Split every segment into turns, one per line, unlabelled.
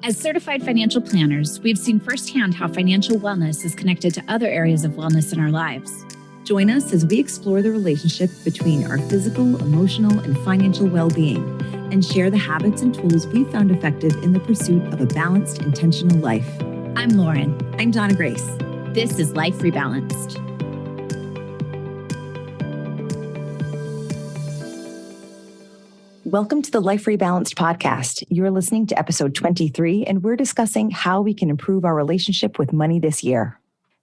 As certified financial planners, we've seen firsthand how financial wellness is connected to other areas of wellness in our lives.
Join us as we explore the relationship between our physical, emotional, and financial well-being, and share the habits and tools we've found effective in the pursuit of a balanced, intentional life.
I'm Lauren.
I'm Donna Grace.
This is Life Rebalanced.
Welcome to the Life Rebalanced podcast. You're listening to episode 23, and we're discussing how we can improve our relationship with money this year.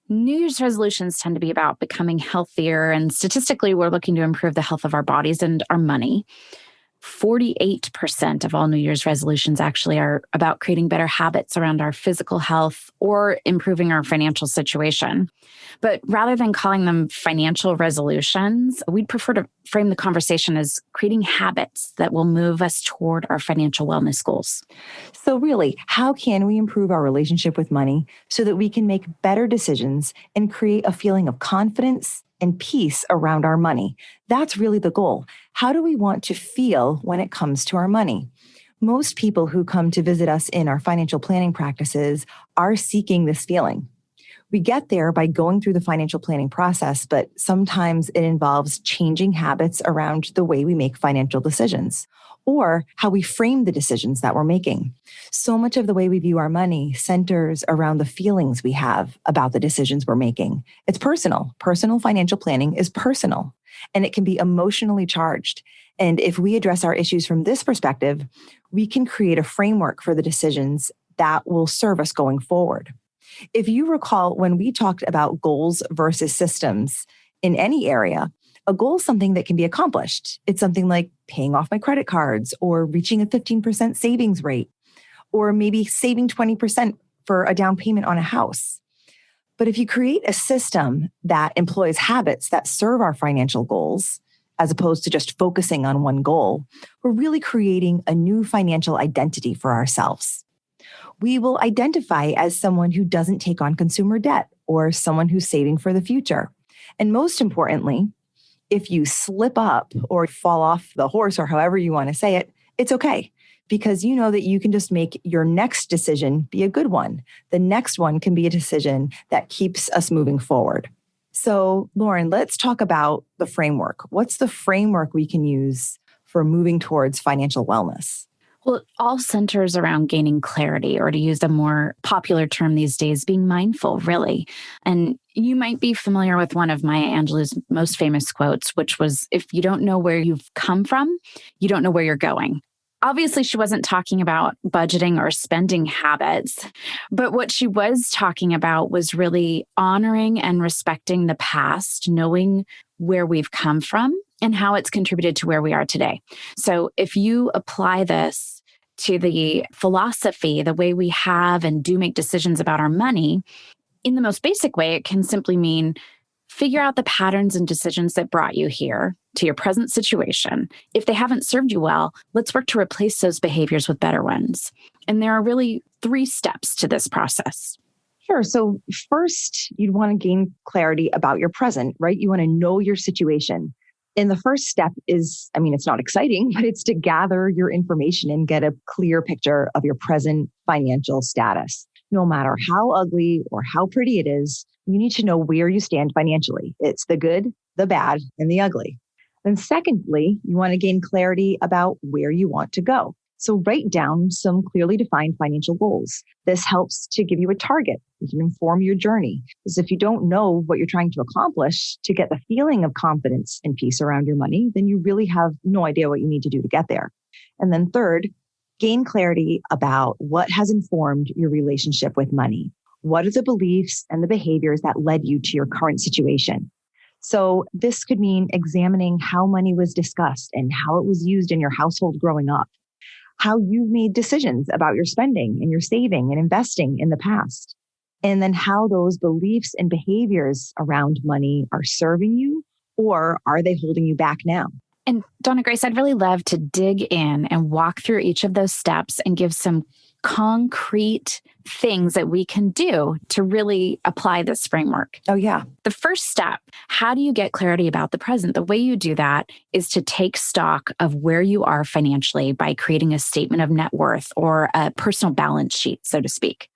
New Year's resolutions tend to be about becoming healthier, and statistically, we're looking to improve the health of our bodies and our money. 48% of all New Year's resolutions actually are about creating better habits around our physical health or improving our financial situation. But rather than calling them financial resolutions, we'd prefer to frame the conversation as creating habits that will move us toward our financial wellness goals.
So really, how can we improve our relationship with money so that we can make better decisions and create a feeling of confidence and peace around our money? That's really the goal. How do we want to feel when it comes to our money? Most people who come to visit us in our financial planning practices are seeking this feeling. We get there by going through the financial planning process, but sometimes it involves changing habits around the way we make financial decisions or how we frame the decisions that we're making. So much of the way we view our money centers around the feelings we have about the decisions we're making. It's personal. Personal financial planning is personal, and it can be emotionally charged. And if we address our issues from this perspective, we can create a framework for the decisions that will serve us going forward. If you recall, when we talked about goals versus systems in any area, a goal is something that can be accomplished. It's something like paying off my credit cards or reaching a 15% savings rate, or maybe saving 20% for a down payment on a house. But if you create a system that employs habits that serve our financial goals, as opposed to just focusing on one goal, we're really creating a new financial identity for ourselves. We will identify as someone who doesn't take on consumer debt or someone who's saving for the future. And most importantly, if you slip up or fall off the horse or however you want to say it, it's okay, because you know that you can just make your next decision be a good one. The next one can be a decision that keeps us moving forward. So, Lauren, let's talk about the framework. What's the framework we can use for moving towards financial wellness?
Well, it all centers around gaining clarity, or to use a more popular term these days, being mindful, really. And you might be familiar with one of Maya Angelou's most famous quotes, which was, if you don't know where you've come from, you don't know where you're going. Obviously, she wasn't talking about budgeting or spending habits, but what she was talking about was really honoring and respecting the past, knowing where we've come from and how it's contributed to where we are today. So if you apply this to the philosophy, the way we have and do make decisions about our money, in the most basic way, it can simply mean figure out the patterns and decisions that brought you here to your present situation. If they haven't served you well, let's work to replace those behaviors with better ones. And there are really 3 steps to this process.
Sure. So first, you'd want to gain clarity about your present, right? You want to know your situation. And the first step is, it's not exciting, but it's to gather your information and get a clear picture of your present financial status. No matter how ugly or how pretty it is, you need to know where you stand financially. It's the good, the bad, and the ugly. Then secondly, you want to gain clarity about where you want to go. So write down some clearly defined financial goals. This helps to give you a target. It can inform your journey. Because if you don't know what you're trying to accomplish to get the feeling of confidence and peace around your money, then you really have no idea what you need to do to get there. And then third, gain clarity about what has informed your relationship with money. What are the beliefs and the behaviors that led you to your current situation? So this could mean examining how money was discussed and how it was used in your household growing up, how you made decisions about your spending and your saving and investing in the past, and then how those beliefs and behaviors around money are serving you, or are they holding you back now?
And Donna Grace, I'd really love to dig in and walk through each of those steps and give some concrete things that we can do to really apply this framework.
Oh, yeah.
The first step, how do you get clarity about the present? The way you do that is to take stock of where you are financially by creating a statement of net worth or a personal balance sheet, so to speak.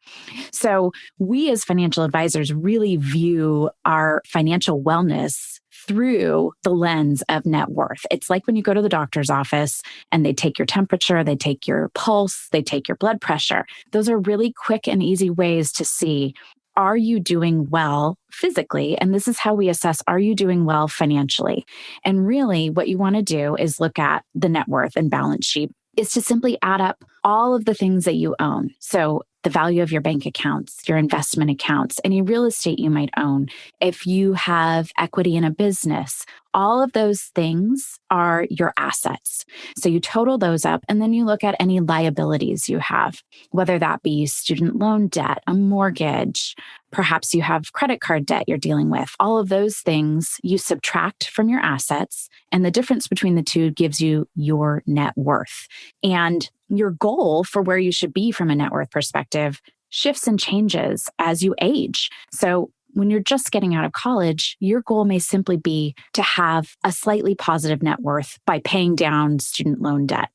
So we as financial advisors really view our financial wellness through the lens of net worth. It's like when you go to the doctor's office and they take your temperature, they take your pulse, they take your blood pressure. Those are really quick and easy ways to see, are you doing well physically? And this is how we assess, are you doing well financially? And really what you want to do is look at the net worth and balance sheet is to simply add up all of the things that you own. So the value of your bank accounts, your investment accounts, any real estate you might own, if you have equity in a business, all of those things are your assets. So you total those up and then you look at any liabilities you have, whether that be student loan debt, a mortgage, perhaps you have credit card debt you're dealing with. All of those things you subtract from your assets, and the difference between the two gives you your net worth. And your goal for where you should be from a net worth perspective shifts and changes as you age. So when you're just getting out of college, your goal may simply be to have a slightly positive net worth by paying down student loan debt.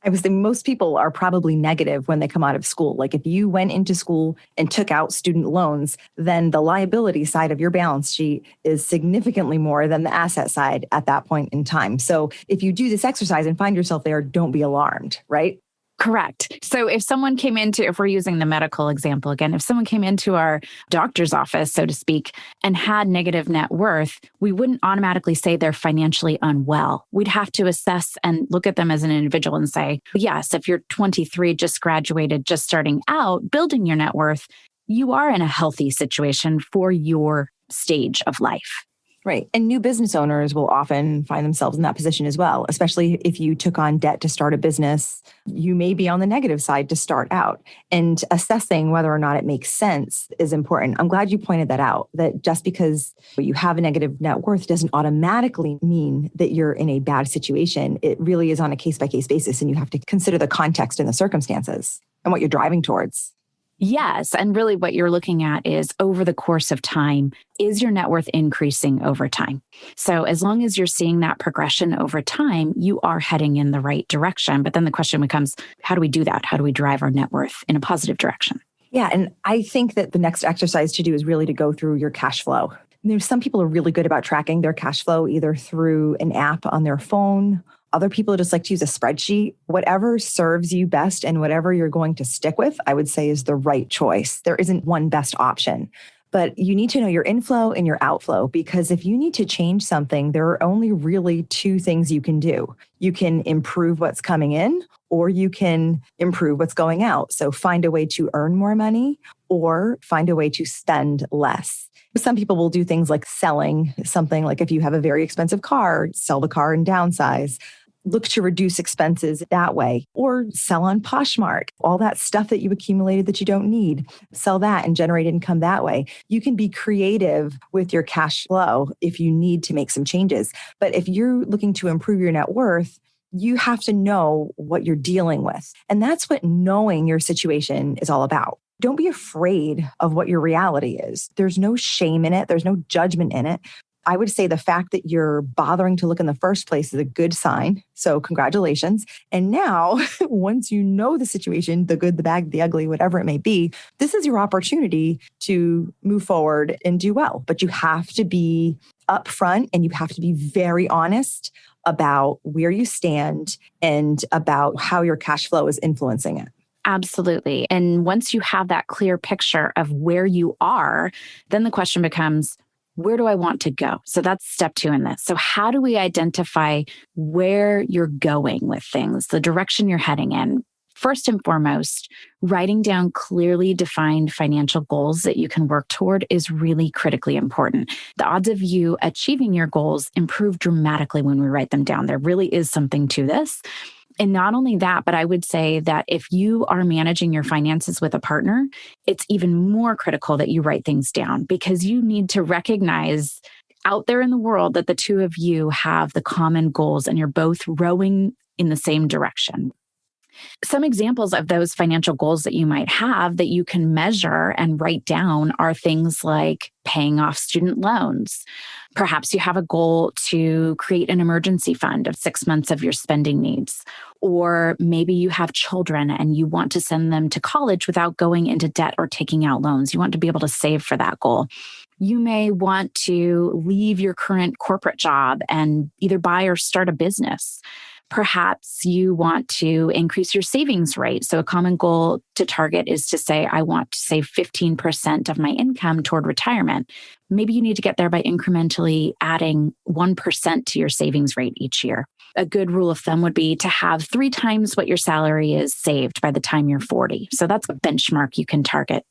I would say most people are probably negative when they come out of school. Like if you went into school and took out student loans, then the liability side of your balance sheet is significantly more than the asset side at that point in time. So if you do this exercise and find yourself there, don't be alarmed, right?
Correct. So if we're using the medical example again, if someone came into our doctor's office, so to speak, and had negative net worth, we wouldn't automatically say they're financially unwell. We'd have to assess and look at them as an individual and say, yes, if you're 23, just graduated, just starting out, building your net worth, you are in a healthy situation for your stage of life.
Right. And new business owners will often find themselves in that position as well, especially if you took on debt to start a business. You may be on the negative side to start out, and assessing whether or not it makes sense is important. I'm glad you pointed that out, that just because you have a negative net worth doesn't automatically mean that you're in a bad situation. It really is on a case-by-case basis, and you have to consider the context and the circumstances and what you're driving towards.
Yes. And really what you're looking at is over the course of time, is your net worth increasing over time? So as long as you're seeing that progression over time, you are heading in the right direction. But then the question becomes, how do we do that? How do we drive our net worth in a positive direction?
Yeah. And I think that the next exercise to do is really to go through your cash flow. There's some people are really good about tracking their cash flow, either through an app on their phone. Other people just like to use a spreadsheet. Whatever serves you best and whatever you're going to stick with, I would say is the right choice. There isn't one best option, but you need to know your inflow and your outflow, because if you need to change something, there are only really two things you can do. You can improve what's coming in, or you can improve what's going out. So find a way to earn more money or find a way to spend less. Some people will do things like selling something, like if you have a very expensive car, sell the car and downsize. Look to reduce expenses that way, or sell on Poshmark, all that stuff that you accumulated that you don't need. Sell that and generate income that way. You can be creative with your cash flow if you need to make some changes. But if you're looking to improve your net worth, you have to know what you're dealing with. And that's what knowing your situation is all about. Don't be afraid of what your reality is. There's no shame in it. There's no judgment in it. I would say the fact that you're bothering to look in the first place is a good sign. So congratulations. And now, once you know the situation, the good, the bad, the ugly, whatever it may be, this is your opportunity to move forward and do well. But you have to be upfront and you have to be very honest about where you stand and about how your cash flow is influencing it.
Absolutely. And once you have that clear picture of where you are, then the question becomes, where do I want to go? So that's step 2 in this. So how do we identify where you're going with things, the direction you're heading in? First and foremost, writing down clearly defined financial goals that you can work toward is really critically important. The odds of you achieving your goals improve dramatically when we write them down. There really is something to this. And not only that, but I would say that if you are managing your finances with a partner, it's even more critical that you write things down, because you need to recognize out there in the world that the two of you have the common goals and you're both rowing in the same direction. Some examples of those financial goals that you might have that you can measure and write down are things like paying off student loans. Perhaps you have a goal to create an emergency fund of 6 months of your spending needs. Or maybe you have children and you want to send them to college without going into debt or taking out loans. You want to be able to save for that goal. You may want to leave your current corporate job and either buy or start a business. Perhaps you want to increase your savings rate. So a common goal to target is to say, I want to save 15% of my income toward retirement. Maybe you need to get there by incrementally adding 1% to your savings rate each year. A good rule of thumb would be to have 3 times what your salary is saved by the time you're 40. So that's a benchmark you can target.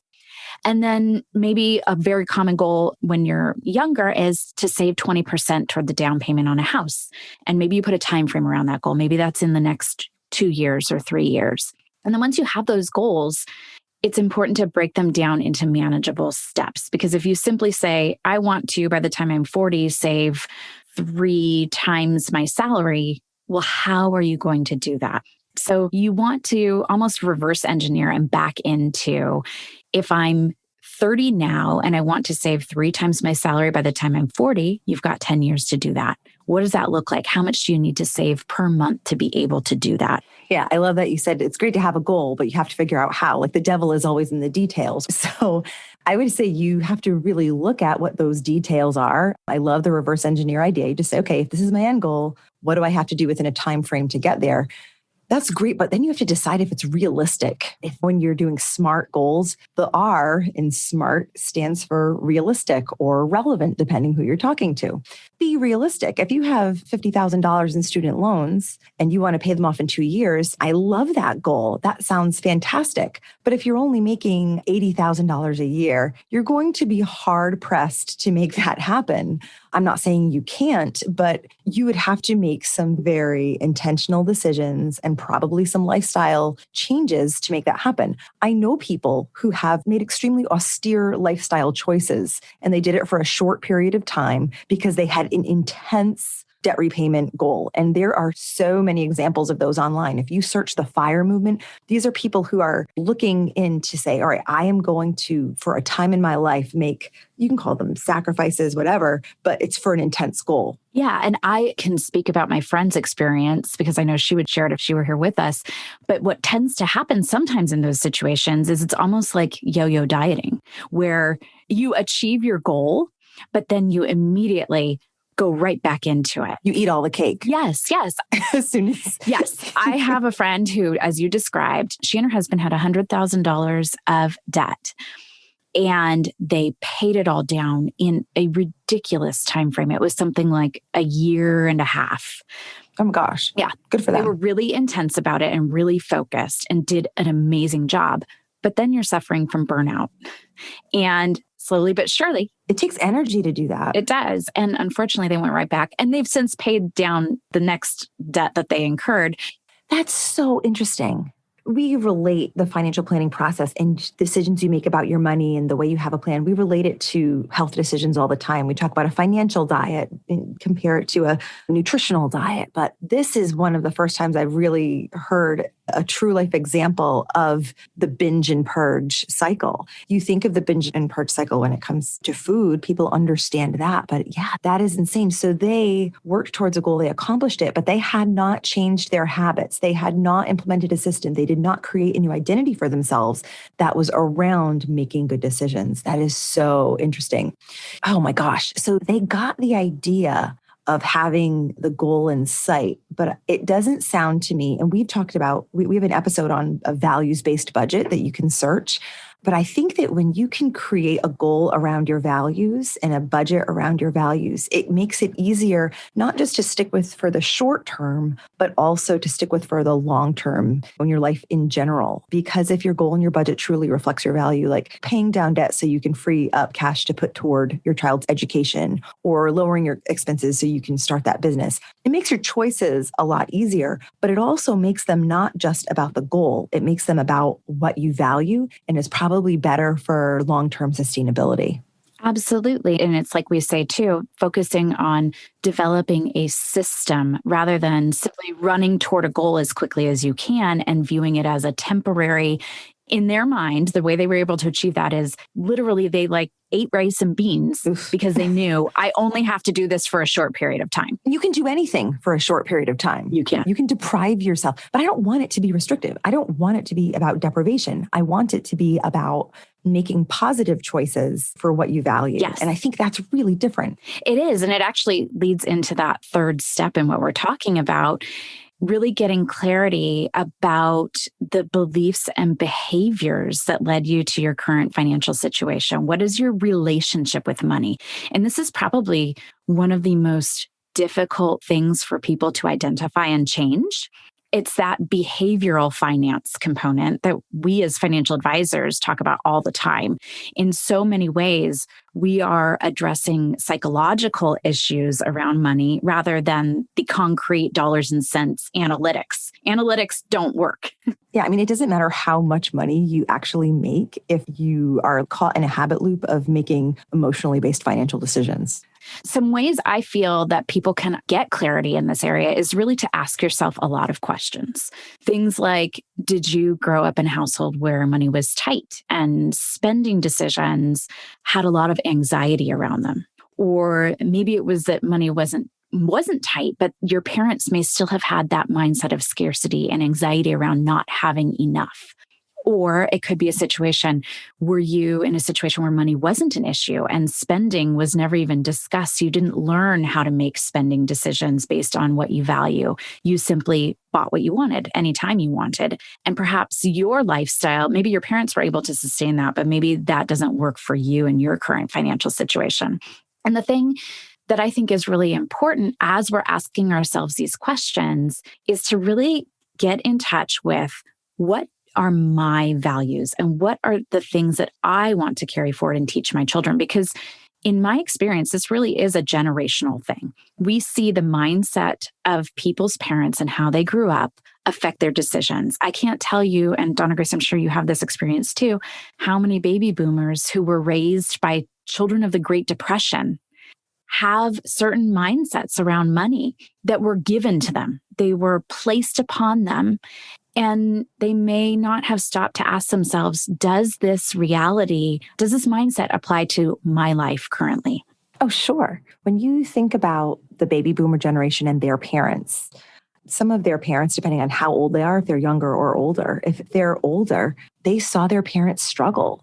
And then maybe a very common goal when you're younger is to save 20% toward the down payment on a house. And maybe you put a time frame around that goal. Maybe that's in the next 2 years or 3 years. And then once you have those goals, it's important to break them down into manageable steps. Because if you simply say, I want to, by the time I'm 40, save 3 times my salary, well, how are you going to do that? So you want to almost reverse engineer and back into, if I'm 30 now and I want to save 3 times my salary by the time I'm 40, you've got 10 years to do that. What does that look like? How much do you need to save per month to be able to do that?
Yeah, I love that you said it's great to have a goal, but you have to figure out how. Like the devil is always in the details. So I would say you have to really look at what those details are. I love the reverse engineer idea. You just say, okay, if this is my end goal, what do I have to do within a time frame to get there? That's great, but then you have to decide if it's realistic. If when you're doing SMART goals, the R in SMART stands for realistic or relevant, depending who you're talking to. Be realistic. If you have $50,000 in student loans and you want to pay them off in 2 years, I love that goal. That sounds fantastic. But if you're only making $80,000 a year, you're going to be hard pressed to make that happen. I'm not saying you can't, but you would have to make some very intentional decisions and probably some lifestyle changes to make that happen. I know people who have made extremely austere lifestyle choices, and they did it for a short period of time because they had an intense debt repayment goal. And there are so many examples of those online. If you search the FIRE movement, these are people who are looking in to say, all right, I am going to, for a time in my life, make, you can call them sacrifices, whatever, but it's for an intense goal.
Yeah. And I can speak about my friend's experience because I know she would share it if she were here with us. But what tends to happen sometimes in those situations is it's almost like yo-yo dieting, where you achieve your goal, but then you immediately go right back into it.
You eat all the cake.
Yes, yes.
As soon as...
Yes. I have a friend who, as you described, she and her husband had $100,000 of debt. And they paid it all down in a ridiculous time frame. It was something like a year and a half.
Oh my gosh.
Yeah.
Good for them.
They were really intense about it and really focused and did an amazing job. But then you're suffering from burnout. And slowly but surely,
it takes energy to do that.
It does. And unfortunately, they went right back. And they've since paid down the next debt that they incurred.
That's so interesting. We relate the financial planning process and decisions you make about your money and the way you have a plan. We relate it to health decisions all the time. We talk about a financial diet and compare it to a nutritional diet. But this is one of the first times I've really heard a true life example of the binge and purge cycle. You think of the binge and purge cycle when it comes to food, people understand that. But yeah, that is insane. So they worked towards a goal, they accomplished it, but they had not changed their habits. They had not implemented a system. They did not create a new identity for themselves that was around making good decisions. That is so interesting. Oh my gosh. So they got the idea of having the goal in sight, but it doesn't sound to me, and we've talked about, we have an episode on a values-based budget that you can search. But I think that when you can create a goal around your values and a budget around your values, it makes it easier not just to stick with for the short term, but also to stick with for the long term in your life in general. Because if your goal and your budget truly reflects your value, like paying down debt so you can free up cash to put toward your child's education or lowering your expenses so you can start that business, it makes your choices a lot easier, but it also makes them not just about the goal. It makes them about what you value and is probably better for long-term sustainability.
Absolutely. And it's like we say too, focusing on developing a system rather than simply running toward a goal as quickly as you can and viewing it as a temporary. In their mind, the way they were able to achieve that is literally they like ate rice and beans
Oof.
because they knew I only have to do this for a short period of time.
You can do anything for a short period of time.
You can.
You can deprive yourself, but I don't want it to be restrictive. I don't want it to be about deprivation. I want it to be about making positive choices for what you value.
Yes.
And I think that's really different.
It is. And it actually leads into that third step in what we're talking about. Really getting clarity about the beliefs and behaviors that led you to your current financial situation. What is your relationship with money? And this is probably one of the most difficult things for people to identify and change. It's that behavioral finance component that we as financial advisors talk about all the time. In so many ways, we are addressing psychological issues around money rather than the concrete dollars and cents analytics. Analytics don't work.
Yeah, I mean, it doesn't matter how much money you actually make if you are caught in a habit loop of making emotionally based financial decisions.
Some ways I feel that people can get clarity in this area is really to ask yourself a lot of questions. Things like, did you grow up in a household where money was tight and spending decisions had a lot of anxiety around them? Or maybe it was that money wasn't tight, but your parents may still have had that mindset of scarcity and anxiety around not having enough. Or it could be a situation, were you in a situation where money wasn't an issue and spending was never even discussed? You didn't learn how to make spending decisions based on what you value. You simply bought what you wanted anytime you wanted. And perhaps your lifestyle, maybe your parents were able to sustain that, but maybe that doesn't work for you in your current financial situation. And the thing that I think is really important as we're asking ourselves these questions is to really get in touch with what are my values and what are the things that I want to carry forward and teach my children? Because in my experience, this really is a generational thing. We see the mindset of people's parents and how they grew up affect their decisions. I can't tell you, and Donna Grace, I'm sure you have this experience too, how many baby boomers who were raised by children of the Great Depression have certain mindsets around money that were given to them. They were placed upon them. And they may not have stopped to ask themselves, does this mindset apply to my life currently?
Oh, sure. When you think about the baby boomer generation and their parents, some of their parents, depending on how old they are, if they're younger or older, if they're older, they saw their parents struggle.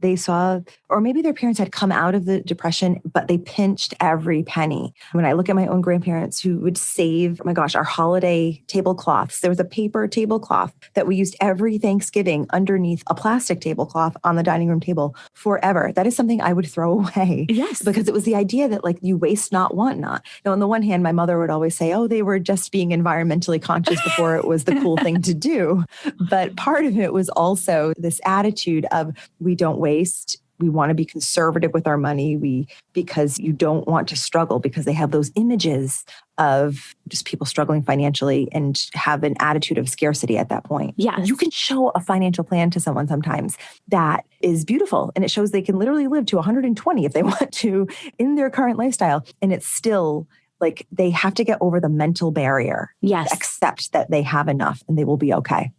Or maybe their parents had come out of the depression, but they pinched every penny. When I look at my own grandparents who would save, oh my gosh, our holiday tablecloths. There was a paper tablecloth that we used every Thanksgiving underneath a plastic tablecloth on the dining room table forever. That is something I would throw away.
Yes.
Because it was the idea that like you waste not, want not. Now, on the one hand, my mother would always say, oh, they were just being environmentally conscious before it was the cool thing to do. But part of it was also this attitude of we don't waste. We want to be conservative with our money. Because you don't want to struggle, because they have those images of just people struggling financially and have an attitude of scarcity at that point.
Yeah,
you can show a financial plan to someone sometimes that is beautiful. And it shows they can literally live to 120 if they want to in their current lifestyle. And it's still like they have to get over the mental barrier.
Yes.
Accept that they have enough and they will be okay.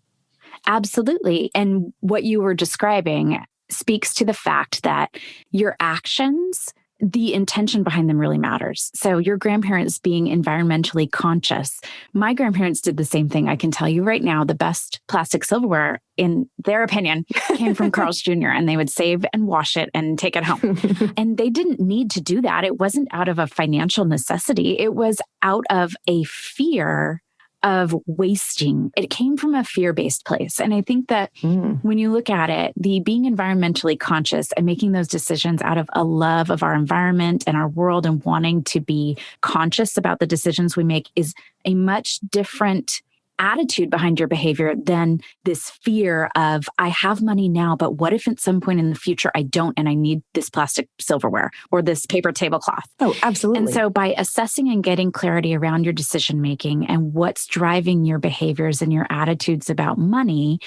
Absolutely. And what you were describing speaks to the fact that your actions, the intention behind them really matters. So your grandparents being environmentally conscious, my grandparents did the same thing. I can tell you right now, the best plastic silverware, in their opinion, came from Carl's Jr., and they would save and wash it and take it home. And they didn't need to do that. It wasn't out of a financial necessity. It was out of a fear of wasting. It came from a fear-based place. And I think that when you look at it, the being environmentally conscious and making those decisions out of a love of our environment and our world and wanting to be conscious about the decisions we make is a much different attitude behind your behavior than this fear of, I have money now, but what if at some point in the future I don't and I need this plastic silverware or this paper tablecloth?
Oh, absolutely.
And so by assessing and getting clarity around your decision making and what's driving your behaviors and your attitudes about money,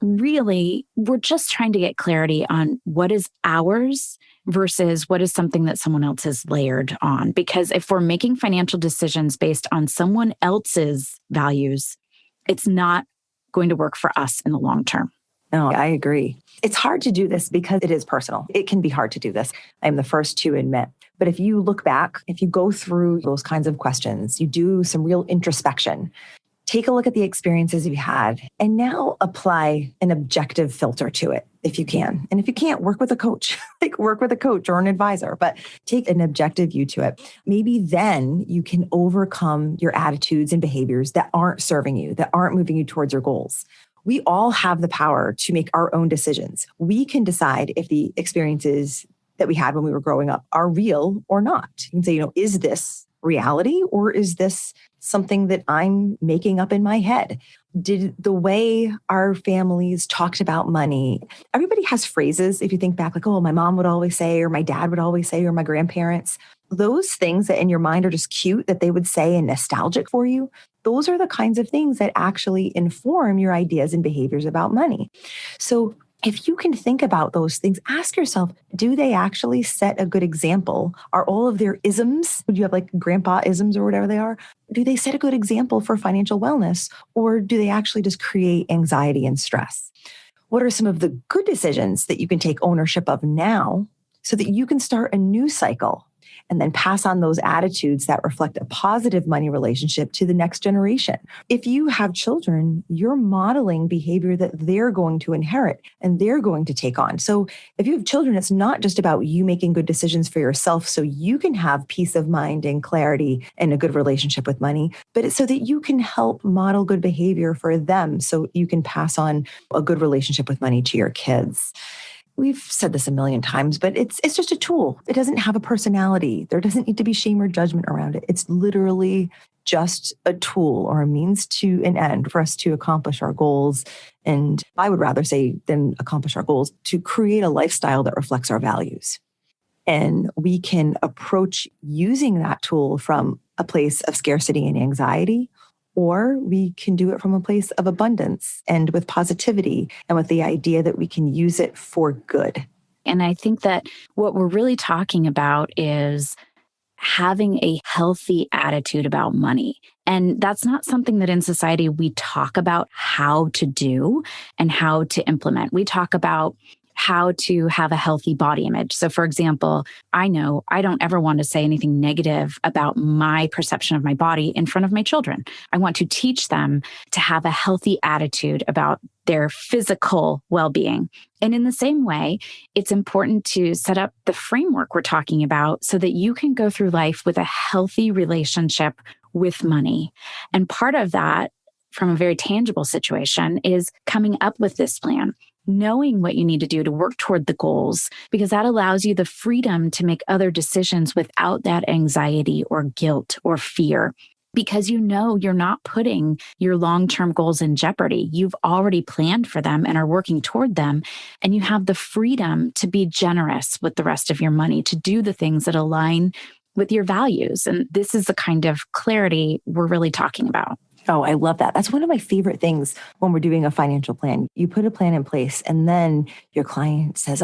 really, we're just trying to get clarity on what is ours versus what is something that someone else has layered on. Because if we're making financial decisions based on someone else's values, it's not going to work for us in the long term.
No, I agree. It's hard to do this because it is personal. It can be hard to do this. I'm the first to admit. But if you look back, if you go through those kinds of questions, you do some real introspection, take a look at the experiences you've had, and now apply an objective filter to it if you can. And if you can't, work with a coach, work with a coach or an advisor, but take an objective view to it. Maybe then you can overcome your attitudes and behaviors that aren't serving you, that aren't moving you towards your goals. We all have the power to make our own decisions. We can decide if the experiences that we had when we were growing up are real or not. You can say, is this reality or is this something that I'm making up in my head? Did the way our families talked about money, everybody has phrases, if you think back, like, oh, my mom would always say, or my dad would always say, or my grandparents, those things that in your mind are just cute that they would say and nostalgic for you. Those are the kinds of things that actually inform your ideas and behaviors about money. So if you can think about those things, ask yourself, do they actually set a good example? Are all of their isms, would you have like grandpa isms or whatever they are? Do they set a good example for financial wellness? Or do they actually just create anxiety and stress? What are some of the good decisions that you can take ownership of now so that you can start a new cycle and then pass on those attitudes that reflect a positive money relationship to the next generation? If you have children, you're modeling behavior that they're going to inherit and they're going to take on. So if you have children, it's not just about you making good decisions for yourself so you can have peace of mind and clarity and a good relationship with money, but it's so that you can help model good behavior for them so you can pass on a good relationship with money to your kids. We've said this a million times, but it's just a tool. It doesn't have a personality. There doesn't need to be shame or judgment around it. It's literally just a tool or a means to an end for us to accomplish our goals. And I would rather say than accomplish our goals, to create a lifestyle that reflects our values. And we can approach using that tool from a place of scarcity and anxiety, or we can do it from a place of abundance and with positivity and with the idea that we can use it for good.
And I think that what we're really talking about is having a healthy attitude about money. And that's not something that in society we talk about how to do and how to implement. We talk about how to have a healthy body image. So for example, I know I don't ever want to say anything negative about my perception of my body in front of my children. I want to teach them to have a healthy attitude about their physical well-being. And in the same way, it's important to set up the framework we're talking about so that you can go through life with a healthy relationship with money. And part of that, from a very tangible situation, is coming up with this plan, knowing what you need to do to work toward the goals, because that allows you the freedom to make other decisions without that anxiety or guilt or fear. Because you know you're not putting your long-term goals in jeopardy. You've already planned for them and are working toward them. And you have the freedom to be generous with the rest of your money, to do the things that align with your values. And this is the kind of clarity we're really talking about.
Oh, I love that. That's one of my favorite things when we're doing a financial plan. You put a plan in place and then your client says,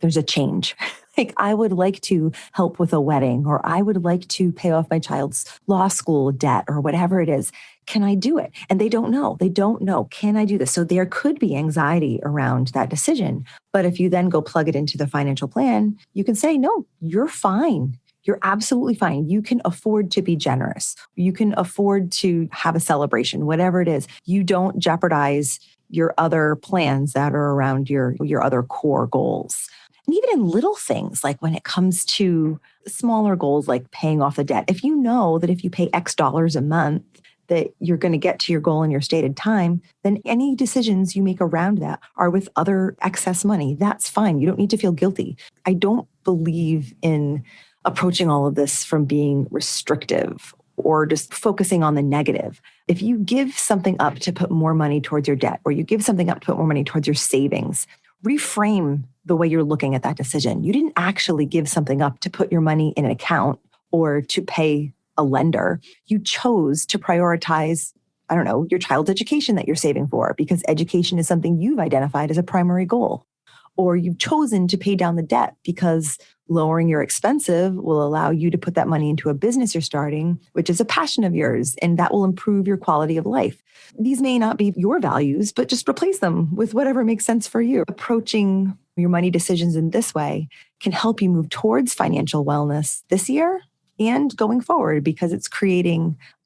there's a change. Like, I would like to help with a wedding, or I would like to pay off my child's law school debt, or whatever it is. Can I do it? And they don't know. They don't know. Can I do this? So there could be anxiety around that decision. But if you then go plug it into the financial plan, you can say, no, you're fine. You're absolutely fine. You can afford to be generous. You can afford to have a celebration, whatever it is. You don't jeopardize your other plans that are around your other core goals. And even in little things, like when it comes to smaller goals, like paying off the debt, if you know that if you pay X dollars a month, that you're going to get to your goal in your stated time, then any decisions you make around that are with other excess money. That's fine. You don't need to feel guilty. I don't believe in approaching all of this from being restrictive or just focusing on the negative. If you give something up to put more money towards your debt, or you give something up to put more money towards your savings, reframe the way you're looking at that decision. You didn't actually give something up to put your money in an account or to pay a lender. You chose to prioritize, your child's education that you're saving for, because education is something you've identified as a primary goal. Or you've chosen to pay down the debt because Lowering your expensive will allow you to put that money into a business you're starting, which is a passion of yours, and that will improve your quality of life. These may not be your values, but just replace them with whatever makes sense for you. Approaching your money decisions in this way can help you move towards financial wellness this year and going forward, because it's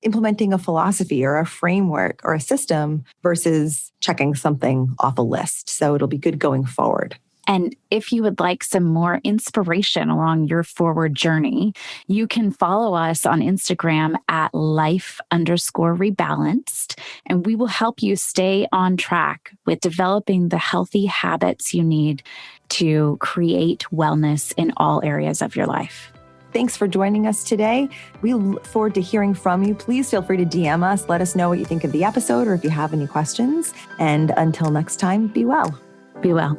implementing a philosophy or a framework or a system versus checking something off a list. So it'll be good going forward.
And if you would like some more inspiration along your forward journey, you can follow us on Instagram at life_rebalanced, and we will help you stay on track with developing the healthy habits you need to create wellness in all areas of your life.
Thanks for joining us today. We look forward to hearing from you. Please feel free to DM us. Let us know what you think of the episode or if you have any questions. And until next time, be well.
Be well.